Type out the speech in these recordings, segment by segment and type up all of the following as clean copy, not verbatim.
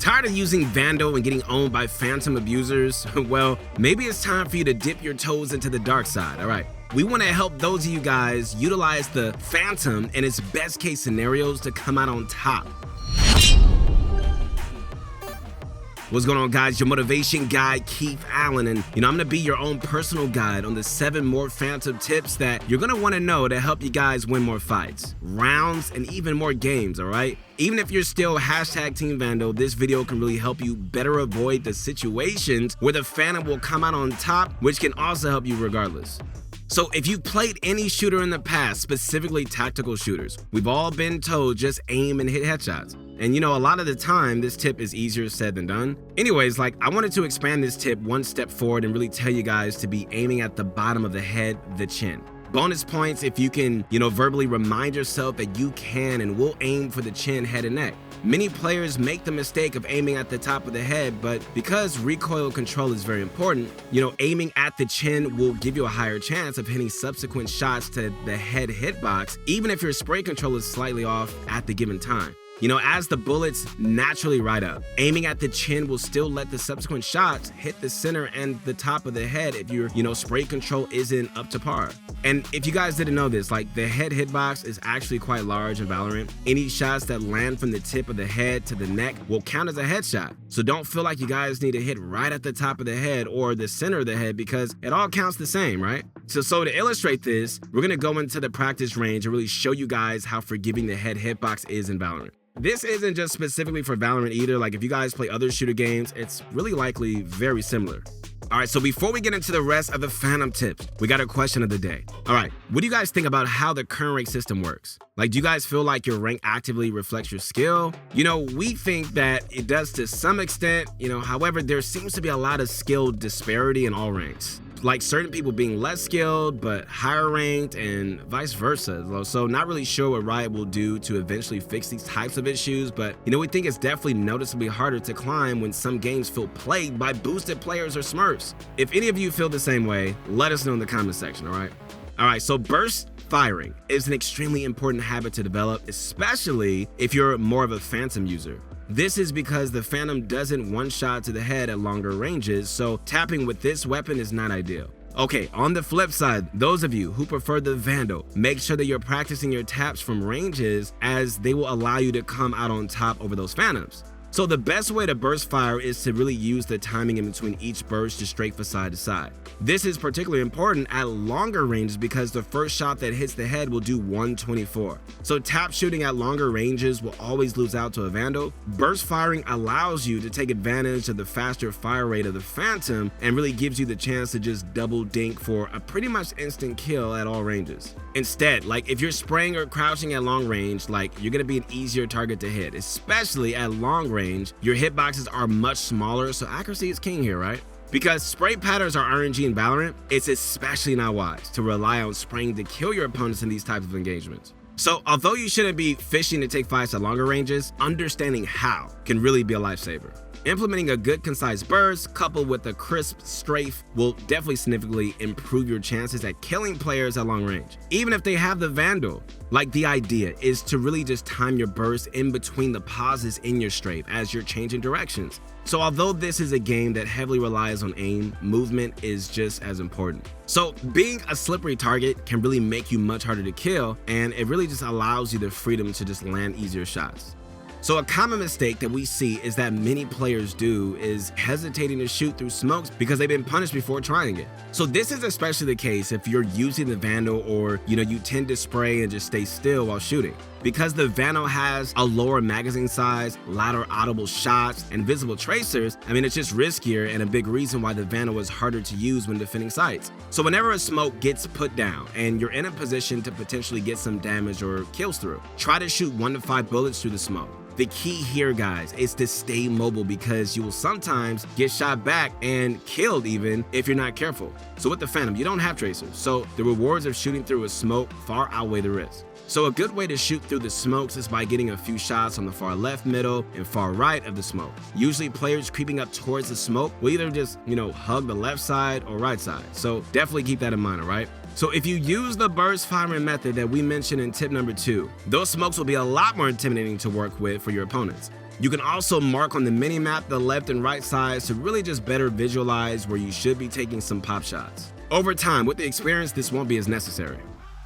Tired of using Vandal and getting owned by Phantom abusers? Well, maybe it's time for you to dip your toes into the dark side, alright? We want to help those of you guys utilize the Phantom and its best case scenarios to come out on top. What's going on, guys? Your motivation guy, Keith Allen, and I'm gonna be your own personal guide on the 7 more Phantom tips that you're gonna want to know to help you guys win more fights, rounds, and even more games, all right? Even if you're still hashtag Team Vandal, this video can really help you better avoid the situations where the Phantom will come out on top, which can also help you regardless. So if you've played any shooter in the past, specifically tactical shooters, we've all been told just aim and hit headshots. And a lot of the time, this tip is easier said than done. Anyways, I wanted to expand this tip one step forward and really tell you guys to be aiming at the bottom of the head, the chin. Bonus points if you can, verbally remind yourself that you can and will aim for the chin, head, and neck. Many players make the mistake of aiming at the top of the head, but because recoil control is very important, aiming at the chin will give you a higher chance of hitting subsequent shots to the head hitbox, even if your spray control is slightly off at the given time. As the bullets naturally ride up, aiming at the chin will still let the subsequent shots hit the center and the top of the head if your, spray control isn't up to par. And if you guys didn't know this, the head hitbox is actually quite large in Valorant. Any shots that land from the tip of the head to the neck will count as a headshot. So don't feel like you guys need to hit right at the top of the head or the center of the head because it all counts the same, right? So to illustrate this, we're gonna go into the practice range and really show you guys how forgiving the head hitbox is in Valorant. This isn't just specifically for Valorant either. If you guys play other shooter games, it's really likely very similar. Alright, so before we get into the rest of the Phantom tips, we got a question of the day. Alright, what do you guys think about how the current rank system works? Do you guys feel like your rank actively reflects your skill? We think that it does to some extent, however, there seems to be a lot of skill disparity in all ranks. Certain people being less skilled but higher ranked and vice versa. So not really sure what Riot will do to eventually fix these types of issues, but we think it's definitely noticeably harder to climb when some games feel plagued by boosted players or smurfs. If any of you feel the same way, let us know in the comment section, alright, so burst firing is an extremely important habit to develop, especially if you're more of a Phantom user. This is because the Phantom doesn't one-shot to the head at longer ranges, so tapping with this weapon is not ideal. Okay, on the flip side, those of you who prefer the Vandal, make sure that you're practicing your taps from ranges as they will allow you to come out on top over those Phantoms. So the best way to burst fire is to really use the timing in between each burst to strafe from side to side. This is particularly important at longer ranges because the first shot that hits the head will do 124. So tap shooting at longer ranges will always lose out to a Vandal. Burst firing allows you to take advantage of the faster fire rate of the Phantom and really gives you the chance to just double dink for a pretty much instant kill at all ranges. Instead, if you're spraying or crouching at long range, you're gonna be an easier target to hit, especially at long range. Your hitboxes are much smaller, so accuracy is king here, right? Because spray patterns are RNG in Valorant, it's especially not wise to rely on spraying to kill your opponents in these types of engagements. So although you shouldn't be fishing to take fights at longer ranges, understanding how can really be a lifesaver. Implementing a good concise burst coupled with a crisp strafe will definitely significantly improve your chances at killing players at long range, even if they have the Vandal. The idea is to really just time your burst in between the pauses in your strafe as you're changing directions. So although this is a game that heavily relies on aim, movement is just as important. So being a slippery target can really make you much harder to kill, and it really just allows you the freedom to just land easier shots. So a common mistake that we see is that many players do is hesitating to shoot through smokes because they've been punished before trying it. So this is especially the case if you're using the Vandal or you tend to spray and just stay still while shooting. Because the Vandal has a lower magazine size, louder audible shots, and visible tracers, it's just riskier and a big reason why the Vandal is harder to use when defending sites. So whenever a smoke gets put down and you're in a position to potentially get some damage or kills through, try to shoot 1 to 5 bullets through the smoke. The key here, guys, is to stay mobile because you will sometimes get shot back and killed even if you're not careful. So with the Phantom, you don't have tracers, so the rewards of shooting through a smoke far outweigh the risk. So a good way to shoot through the smokes is by getting a few shots on the far left, middle, and far right of the smoke. Usually players creeping up towards the smoke will either just, hug the left side or right side. So definitely keep that in mind, all right? So if you use the burst firing method that we mentioned in tip number 2, those smokes will be a lot more intimidating to work with for your opponents. You can also mark on the mini-map the left and right sides to really just better visualize where you should be taking some pop shots. Over time, with the experience, this won't be as necessary.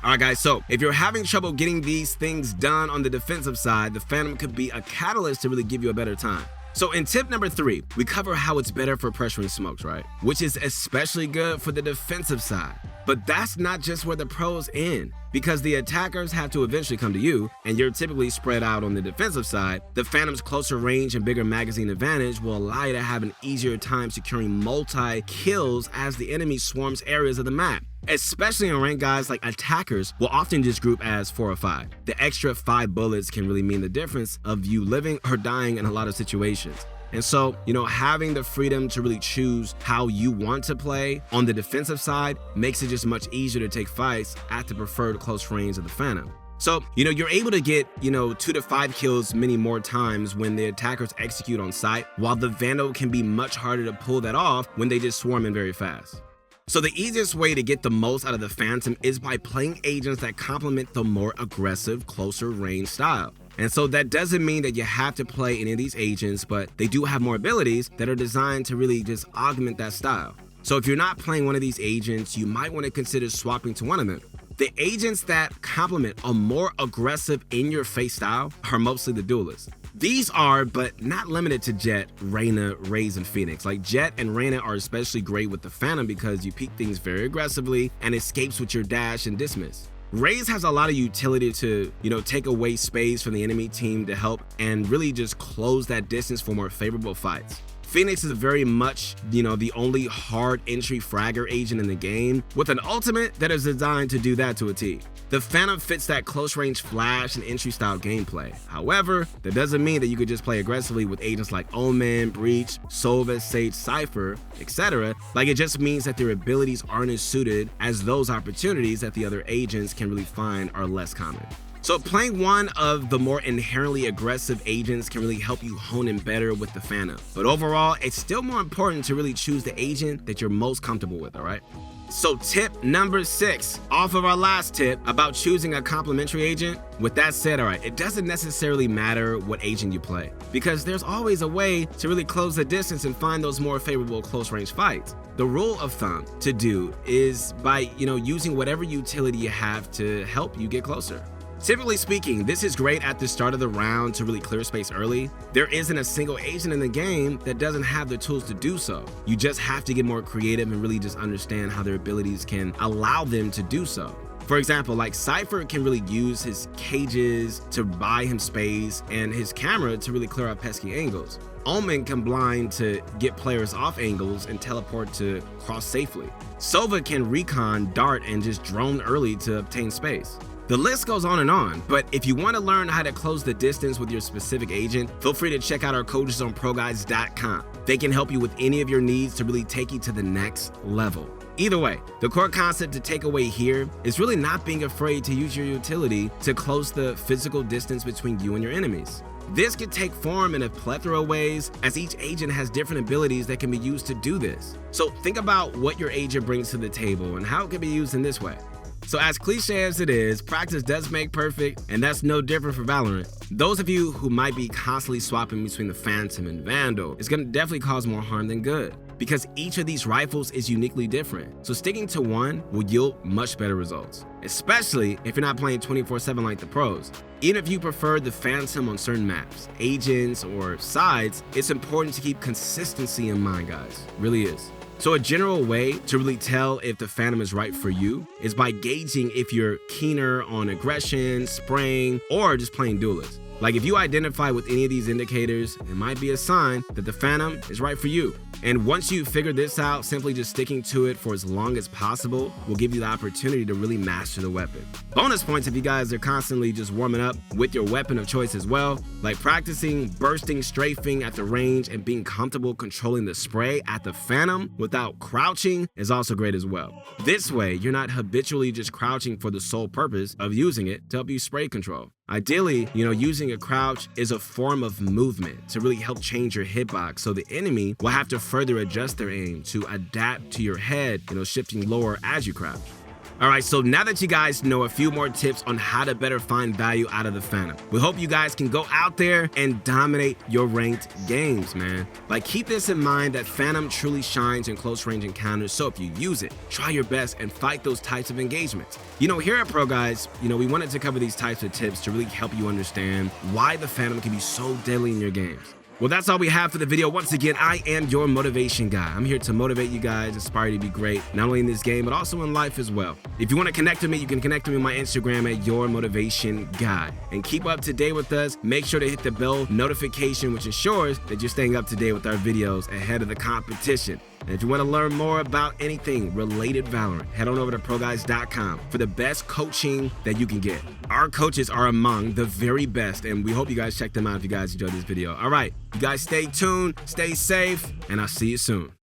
Alright guys, so if you're having trouble getting these things done on the defensive side, the Phantom could be a catalyst to really give you a better time. So in tip number 3, we cover how it's better for pressuring smokes, right? Which is especially good for the defensive side. But that's not just where the pros end, because the attackers have to eventually come to you, and you're typically spread out on the defensive side. The Phantom's closer range and bigger magazine advantage will allow you to have an easier time securing multi-kills as the enemy swarms areas of the map. Especially in ranked, guys like attackers will often just group as 4 or 5. The extra 5 bullets can really mean the difference of you living or dying in a lot of situations. And so, having the freedom to really choose how you want to play on the defensive side makes it just much easier to take fights at the preferred close range of the Phantom. So, you're able to get, 2 to 5 kills many more times when the attackers execute on sight, while the Vandal can be much harder to pull that off when they just swarm in very fast. So the easiest way to get the most out of the Phantom is by playing agents that complement the more aggressive, closer range style. And so that doesn't mean that you have to play any of these agents, but they do have more abilities that are designed to really just augment that style. So if you're not playing one of these agents, you might want to consider swapping to one of them. The agents that complement a more aggressive in-your-face style are mostly the duelists. These are, but not limited to Jett, Reyna, Raze, and Phoenix. Like Jett and Reyna are especially great with the Phantom because you peek things very aggressively and escapes with your dash and dismiss. Raze has a lot of utility to, take away space from the enemy team to help and really just close that distance for more favorable fights. Phoenix is very much, the only hard entry fragger agent in the game with an ultimate that is designed to do that to a T. The Phantom fits that close range flash and entry style gameplay. However, that doesn't mean that you could just play aggressively with agents like Omen, Breach, Sova, Sage, Cypher, etc. Like it just means that their abilities aren't as suited as those opportunities that the other agents can really find are less common. So playing one of the more inherently aggressive agents can really help you hone in better with the Phantom. But overall, it's still more important to really choose the agent that you're most comfortable with, alright? So tip number 6, off of our last tip about choosing a complementary agent. With that said, alright, it doesn't necessarily matter what agent you play, because there's always a way to really close the distance and find those more favorable close range fights. The rule of thumb to do is by, using whatever utility you have to help you get closer. Typically speaking, this is great at the start of the round to really clear space early. There isn't a single agent in the game that doesn't have the tools to do so. You just have to get more creative and really just understand how their abilities can allow them to do so. For example, like Cypher can really use his cages to buy him space and his camera to really clear out pesky angles. Omen can blind to get players off angles and teleport to cross safely. Sova can recon, dart, and just drone early to obtain space. The list goes on, but if you want to learn how to close the distance with your specific agent, feel free to check out our coaches on ProGuides.com. They can help you with any of your needs to really take you to the next level. Either way, the core concept to take away here is really not being afraid to use your utility to close the physical distance between you and your enemies. This can take form in a plethora of ways, as each agent has different abilities that can be used to do this. So think about what your agent brings to the table and how it can be used in this way. So as cliche as it is, practice does make perfect, and that's no different for Valorant. Those of you who might be constantly swapping between the Phantom and Vandal is going to definitely cause more harm than good, because each of these rifles is uniquely different. So sticking to one will yield much better results, especially if you're not playing 24/7 like the pros. Even if you prefer the Phantom on certain maps, agents, or sides, it's important to keep consistency in mind, guys. It really is. So a general way to really tell if the Phantom is right for you is by gauging if you're keener on aggression, spraying, or just playing duelist. Like if you identify with any of these indicators, it might be a sign that the Phantom is right for you. And once you figure this out, simply just sticking to it for as long as possible will give you the opportunity to really master the weapon. Bonus points if you guys are constantly just warming up with your weapon of choice as well, like practicing bursting, strafing at the range, and being comfortable controlling the spray at the Phantom without crouching is also great as well. This way, you're not habitually just crouching for the sole purpose of using it to help you spray control. Ideally, using a crouch is a form of movement to really help change your hitbox, so the enemy will have to further adjust their aim to adapt to your head, shifting lower as you crouch. All right, so now that you guys know a few more tips on how to better find value out of the Phantom, we hope you guys can go out there and dominate your ranked games, man. Like, keep this in mind that Phantom truly shines in close range encounters, so if you use it, try your best and fight those types of engagements. You know, here at ProGuides, we wanted to cover these types of tips to really help you understand why the Phantom can be so deadly in your games. Well, that's all we have for the video. Once again, I am your motivation guy. I'm here to motivate you guys, inspire you to be great, not only in this game, but also in life as well. If you want to connect with me, you can connect with me on my Instagram at Your Motivation Guy. And keep up to date with us. Make sure to hit the bell notification, which ensures that you're staying up to date with our videos ahead of the competition. And if you want to learn more about anything related Valorant, head on over to ProGuides.com for the best coaching that you can get. Our coaches are among the very best, and we hope you guys check them out if you guys enjoyed this video. All right, you guys stay tuned, stay safe, and I'll see you soon.